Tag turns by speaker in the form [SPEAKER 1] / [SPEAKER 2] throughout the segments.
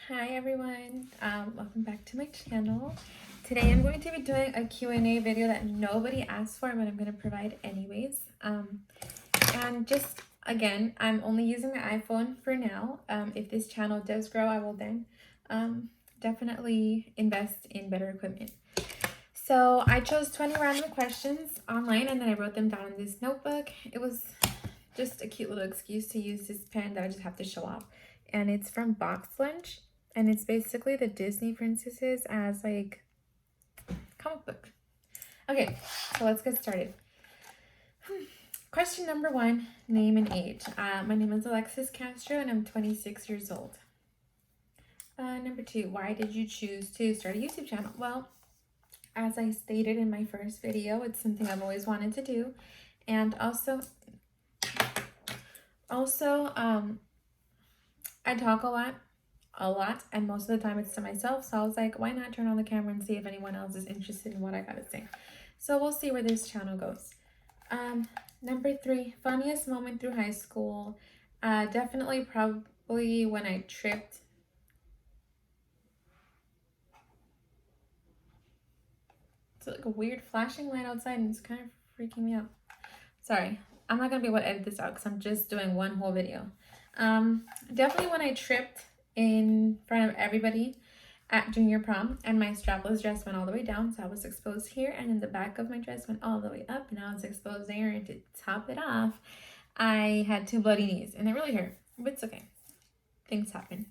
[SPEAKER 1] Hi everyone, welcome back to my channel. Today I'm going to be doing a Q&A video that nobody asked for, but I'm going to provide anyways. And just again, I'm only using my iPhone for now. If this channel does grow, I will then definitely invest in better equipment. So I chose 20 random questions online and then I wrote them down in this notebook. It was just a cute little excuse to use this pen that I just have to show off. And it's from Box Lunch. And it's basically the Disney princesses as like comic book. Okay, so let's get started. Question number 1, name and age. My name is Alexis Castro and I'm 26 years old. Number 2, why did you choose to start a YouTube channel? Well, as I stated in my first video, it's something I've always wanted to do. And also, I talk a lot, and most of the time it's to myself. So I was like, why not turn on the camera and see if anyone else is interested in what I gotta say. So we'll see where this channel goes. Number 3, funniest moment through high school. Definitely probably when I tripped. It's like a weird flashing light outside and it's kind of freaking me out. Sorry, I'm not gonna be able to edit this out because I'm just doing one whole video. Definitely when I tripped in front of everybody at junior prom and my strapless dress went all the way down, so I was exposed here, and then the back of my dress went all the way up and I was exposed there, and to top it off I had 2 bloody knees and it really hurt, but it's okay, things happen.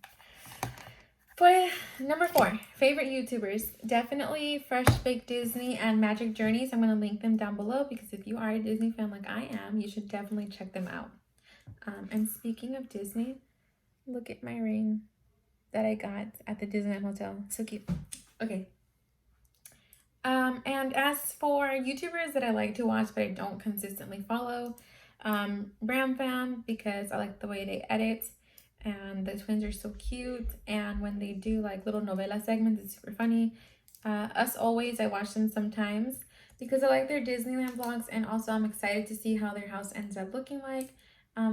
[SPEAKER 1] For number 4, favorite YouTubers. Definitely Fresh Baked Disney and Magic Journeys. I'm going to link them down below because if you are a Disney fan like I am, you should definitely check them out. And speaking of Disney, look at my ring that I got at the Disneyland Hotel. So cute. Okay. And as for YouTubers that I like to watch but I don't consistently follow, Bram Fam, because I like the way they edit and the twins are so cute, and when they do like little novela segments, it's super funny. Us Always, I watch them sometimes because I like their Disneyland vlogs, and also I'm excited to see how their house ends up looking like.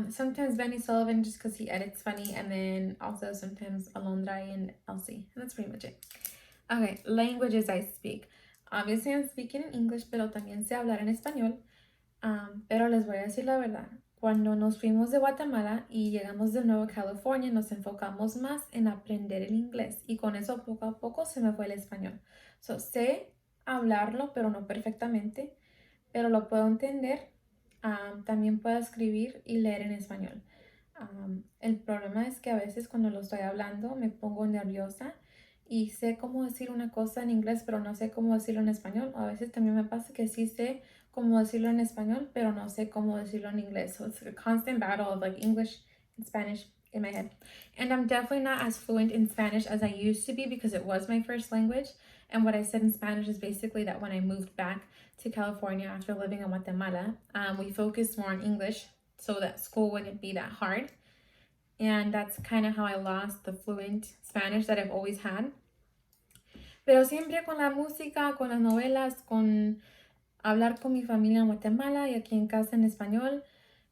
[SPEAKER 1] Sometimes Benny Sullivan just because he edits funny, and then also sometimes Alondra and Elsie, and that's pretty much it. Okay, languages I speak. Obviously I'm speaking in English, pero también sé hablar en español. Pero les voy a decir la verdad. Cuando nos fuimos de Guatemala y llegamos de nuevo a California, nos enfocamos más en aprender el inglés y con eso poco a poco se me fue el español. So, sé hablarlo, pero no perfectamente, pero lo puedo entender. También puedo escribir y leer en español. El problema es que a veces cuando lo estoy hablando me pongo nerviosa y sé cómo decir una cosa en inglés, pero no sé cómo decirlo en español. O a veces también me pasa que sí sé cómo decirlo en español, pero no sé cómo decirlo en inglés. So it's a constant battle of like English and Spanish in my head. And I'm definitely not as fluent in Spanish as I used to be because it was my first language. And what I said in Spanish is basically that when I moved back to California after living in Guatemala, we focused more on English so that school wouldn't be that hard. And that's kind of how I lost the fluent Spanish that I've always had. Pero siempre con la música, con las novelas, con hablar con mi familia en Guatemala y aquí en casa en español,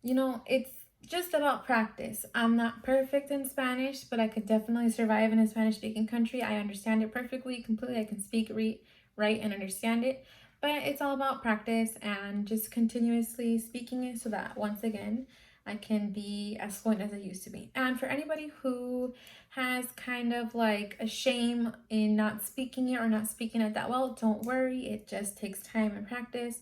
[SPEAKER 1] you know, it's just about practice. I'm not perfect in Spanish, but I could definitely survive in a Spanish-speaking country. I understand it perfectly, completely. I can speak, read, write, and understand it. But it's all about practice and just continuously speaking it so that, once again, I can be as fluent as I used to be. And for anybody who has kind of like a shame in not speaking it or not speaking it that well, don't worry. It just takes time and practice.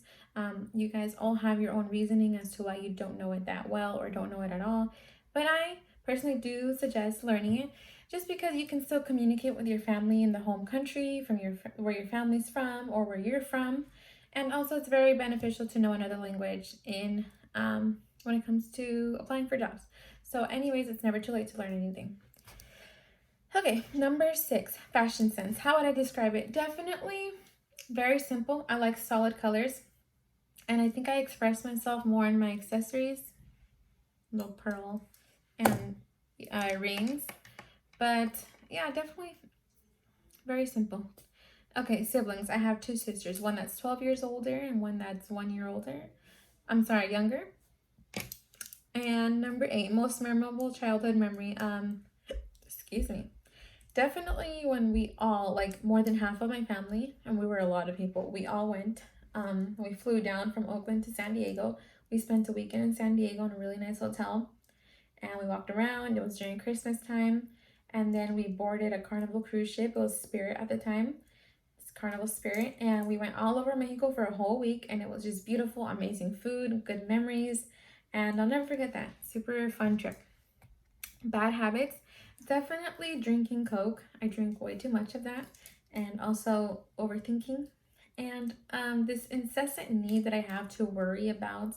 [SPEAKER 1] You guys all have your own reasoning as to why you don't know it that well or don't know it at all. But I personally do suggest learning it just because you can still communicate with your family in the home country from where your family's from or where you're from. And also it's very beneficial to know another language in when it comes to applying for jobs. So anyways, it's never too late to learn anything. Okay, number 6, fashion sense. How would I describe it? Definitely very simple. I like solid colors. And I think I express myself more in my accessories. Little pearl and rings. But yeah, definitely very simple. Okay, siblings. I have 2 sisters. One that's 12 years older and one that's 1 year older. I'm sorry, younger. And number 8, most memorable childhood memory. Excuse me. Definitely when we all, like more than half of my family, and we were a lot of people, we all went. We flew down from Oakland to San Diego. We spent a weekend in San Diego in a really nice hotel, and we walked around. It was during Christmas time, and then we boarded a Carnival cruise ship. It was Spirit at the time. It's Carnival Spirit, and we went all over Mexico for a whole week, and it was just beautiful, amazing food, good memories, and I'll never forget that. Super fun trip. Bad habits, definitely drinking Coke. I drink way too much of that, and also overthinking, and this incessant need that I have to worry about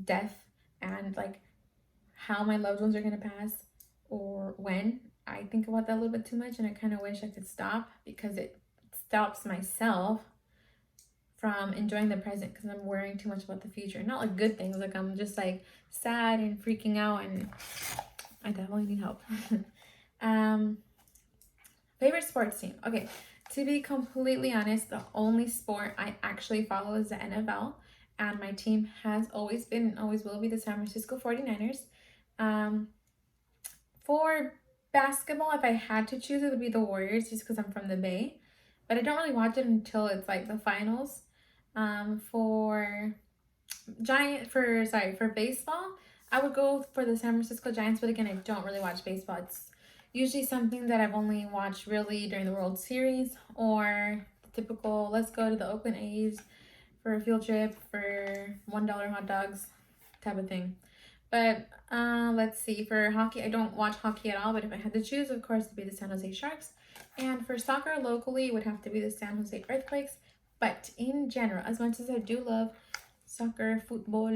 [SPEAKER 1] death and like how my loved ones are gonna pass or when. I think about that a little bit too much, and I kind of wish I could stop because it stops myself from enjoying the present because I'm worrying too much about the future. Not like good things, like I'm just like sad and freaking out, and I definitely need help. um, Favorite sports team. Okay, to be completely honest, the only sport I actually follow is the NFL, and my team has always been and always will be the San Francisco 49ers. Um, for basketball, if I had to choose, it would be the Warriors just because I'm from the Bay, but I don't really watch it until it's like the finals. For for baseball, I would go for the San Francisco Giants, but again, I don't really watch baseball. It's usually something that I've only watched really during the World Series or the typical let's go to the Oakland A's for a field trip for $1 hot dogs type of thing. But let's see, for hockey, I don't watch hockey at all, but if I had to choose, of course, it'd be the San Jose Sharks. And for soccer locally, it would have to be the San Jose Earthquakes. But in general, as much as I do love soccer, football,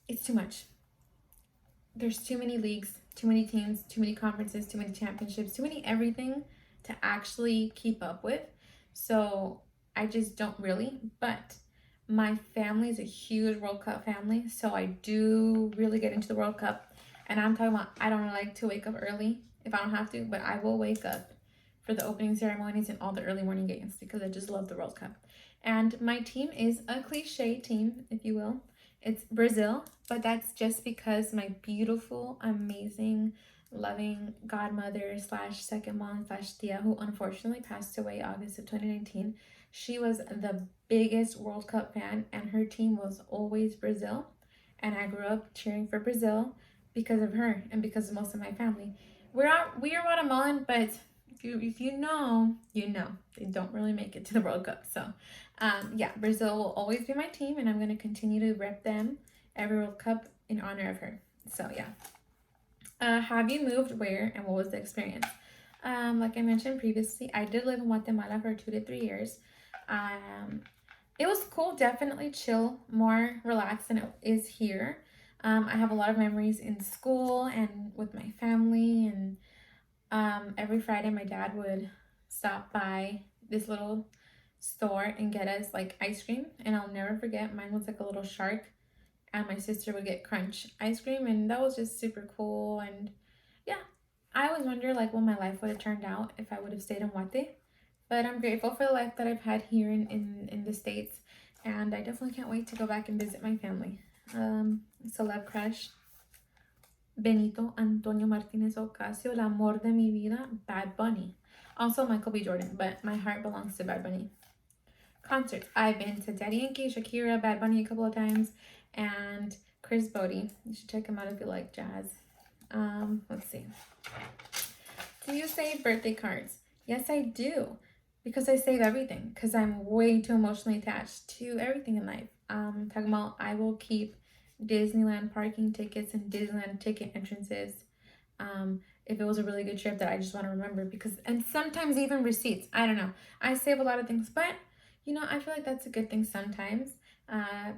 [SPEAKER 1] it's too much. There's too many leagues, too many teams, too many conferences, too many championships, too many everything to actually keep up with. So I just don't really. But my family is a huge World Cup family, so I do really get into the World Cup. And I'm talking about I don't like to wake up early if I don't have to, but I will wake up for the opening ceremonies and all the early morning games because I just love the World Cup. And my team is a cliche team, if you will. It's Brazil, but that's just because my beautiful, amazing, loving godmother slash second mom slash tia, who unfortunately passed away August of 2019, she was the biggest World Cup fan, and her team was always Brazil. And I grew up cheering for Brazil because of her and because of most of my family. We are Guatemalan, but if you know, you know. They don't really make it to the World Cup. So, yeah, Brazil will always be my team, and I'm going to continue to rep them every World Cup in honor of her. So, yeah. Have you moved where, and what was the experience? Like I mentioned previously, I did live in Guatemala for 2 to 3 years. It was cool, definitely chill, more relaxed than it is here. I have a lot of memories in school and with my family, and every Friday my dad would stop by this little store and get us like ice cream, and I'll never forget, mine was like a little shark, and my sister would get crunch ice cream, and that was just super cool. And yeah, I always wonder like what my life would have turned out if I would have stayed in Guate, but I'm grateful for the life that I've had here in the States, and I definitely can't wait to go back and visit my family. Celeb crush, Benito Antonio Martinez Ocasio, el amor de mi vida, Bad Bunny. Also Michael B. Jordan, but my heart belongs to Bad Bunny. Concerts. I've been to Daddy Yankee, Shakira, Bad Bunny a couple of times, and Chris Bodie. You should check him out if you like jazz. Let's see. Do you save birthday cards? Yes, I do. Because I save everything. Because I'm way too emotionally attached to everything in life. Talking about I will keep Disneyland parking tickets and Disneyland ticket entrances. If it was a really good trip that I just want to remember, because and sometimes even receipts. I don't know. I save a lot of things, but I feel like that's a good thing sometimes.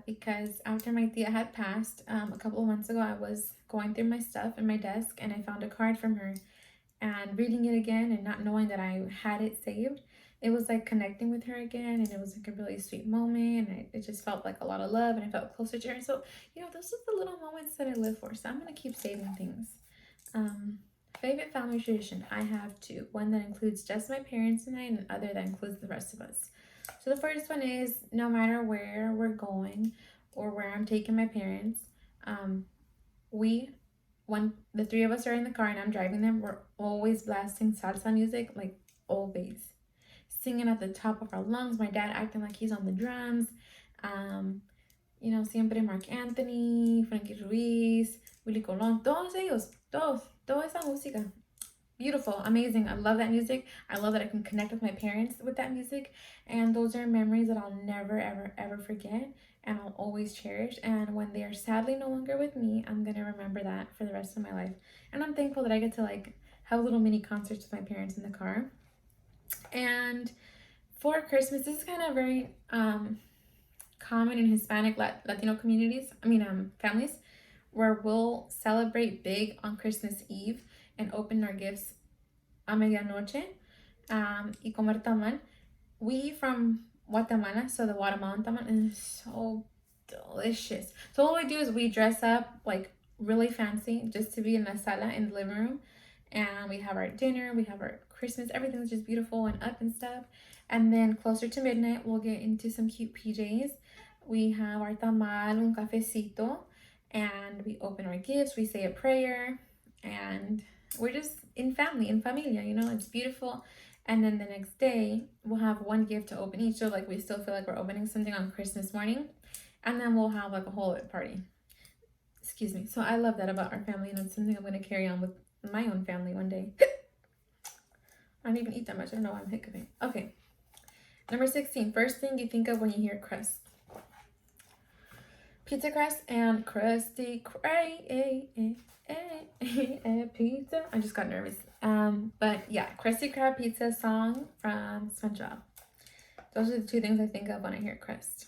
[SPEAKER 1] Because after my tia had passed, a couple of months ago, I was going through my stuff in my desk and I found a card from her, and reading it again and not knowing that I had it saved, it was like connecting with her again, and it was like a really sweet moment, and it just felt like a lot of love, and I felt closer to her. So those are the little moments that I live for, so I'm gonna keep saving things. Favorite family tradition, I have two. One that includes just my parents and I, and the other that includes the rest of us. So the first one is, no matter where we're going or where I'm taking my parents, we when the three of us are in the car and I'm driving them, we're always blasting salsa music, like always. Singing at the top of our lungs. My dad acting like he's on the drums. Um, siempre Mark Anthony, Frankie Ruiz, Willie Colon, todos ellos, toda esa música. Beautiful, amazing. I love that music. I love that I can connect with my parents with that music. And those are memories that I'll never, ever, ever forget. And I'll always cherish. And when they are sadly no longer with me, I'm going to remember that for the rest of my life. And I'm thankful that I get to like have little mini concerts with my parents in the car. And for Christmas, this is kind of very common in Hispanic Latino communities, families, where we'll celebrate big on Christmas Eve and open our gifts a medianoche y comer tamal. We from Guatemala, so the Guatemalan tamal is so delicious. So all we do is we dress up like really fancy just to be in the sala in the living room, and we have our dinner, we have our Christmas, everything's just beautiful and up and stuff. And then closer to midnight, we'll get into some cute PJs. We have our tamal, un cafecito, and we open our gifts, we say a prayer, and we're just in family, in familia, it's beautiful. And then the next day, we'll have one gift to open each. So, like, we still feel like we're opening something on Christmas morning. And then we'll have, like, a whole party. Excuse me. So, I love that about our family. And it's something I'm going to carry on with my own family one day. I don't even eat that much. I don't know why I'm hiccuping. Okay. Number 16. First thing you think of when you hear crust. Pizza crust and crusty pizza. I just got nervous. But yeah, Krusty Krab pizza song from SpongeBob. Those are the two things I think of when I hear crust.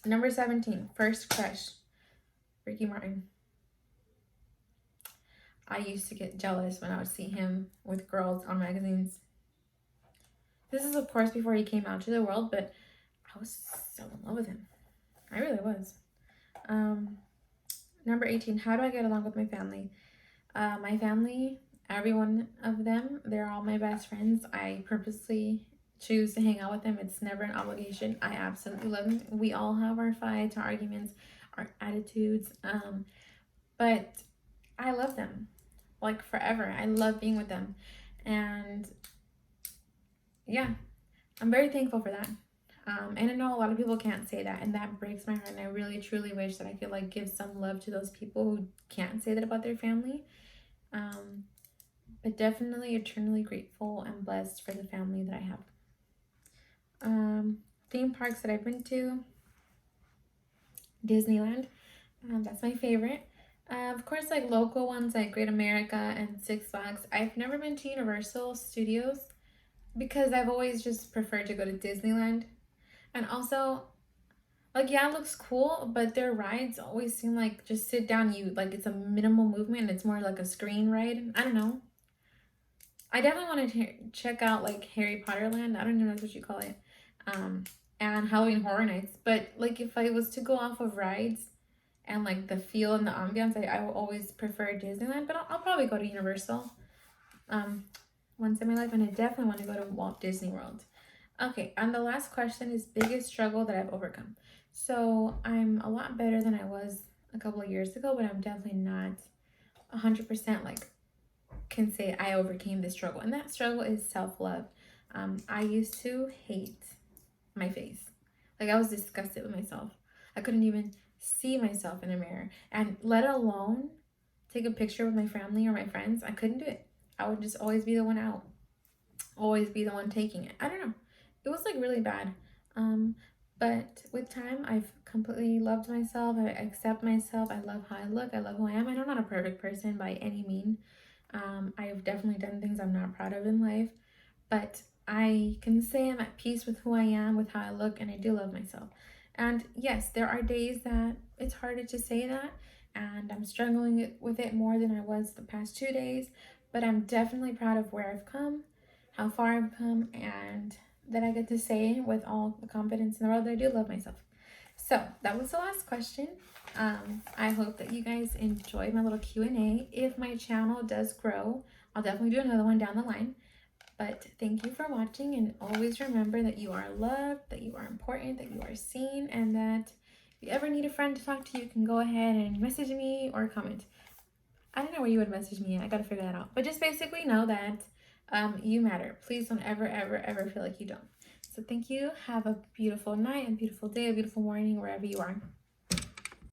[SPEAKER 1] Number 17, first crush, Ricky Martin. I used to get jealous when I would see him with girls on magazines. This is, of course, before he came out to the world, but I was so in love with him. I really was. Number 18, how do I get along with my family? My family, every one of them, they're all my best friends. I purposely choose to hang out with them. It's never an obligation. I absolutely love them. We all have our fights, our arguments, our attitudes. But I love them like forever. I love being with them. And yeah, I'm very thankful for that. And I know a lot of people can't say that, and that breaks my heart. And I really, truly wish that I could like give some love to those people who can't say that about their family. But definitely eternally grateful and blessed for the family that I have. Theme parks that I've been to. Disneyland. That's my favorite. Of course, like local ones like Great America and Six Flags. I've never been to Universal Studios because I've always just preferred to go to Disneyland. And also, like, yeah, it looks cool, but their rides always seem like just sit down, like it's a minimal movement and it's more like a screen ride. I don't know. I definitely want to check out like Harry Potter Land. I don't even know what you call it. And Halloween Horror Nights. But like if I was to go off of rides and like the feel and the ambiance, I will always prefer Disneyland. But I'll probably go to Universal once in my life. And I definitely want to go to Walt Disney World. Okay, and the last question is biggest struggle that I've overcome. So I'm a lot better than I was a couple of years ago, but I'm definitely not 100% like can say I overcame this struggle. And that struggle is self-love. I used to hate my face. Like I was disgusted with myself. I couldn't even see myself in a mirror, and let alone take a picture with my family or my friends. I couldn't do it. I would just always be the one out, always be the one taking it. I don't know. It was like really bad. But with time, I've completely loved myself. I accept myself. I love how I look. I love who I am. I'm not a perfect person by any means. I've definitely done things I'm not proud of in life, but I can say I'm at peace with who I am, with how I look, and I do love myself. And yes, there are days that it's harder to say that, and I'm struggling with it more than I was the past 2 days, but I'm definitely proud of where I've come, how far I've come, and that I get to say with all the confidence in the world that I do love myself. So that was the last question. I hope that you guys enjoyed my little Q&A. If my channel does grow, I'll definitely do another one down the line. But thank you for watching, and always remember that you are loved, that you are important, that you are seen, and that if you ever need a friend to talk to, you can go ahead and message me or comment. I don't know where you would message me at. I gotta figure that out. But just basically know that you matter. Please don't ever, ever, ever feel like you don't. So thank you. Have a beautiful night, a beautiful day, a beautiful morning, wherever you are.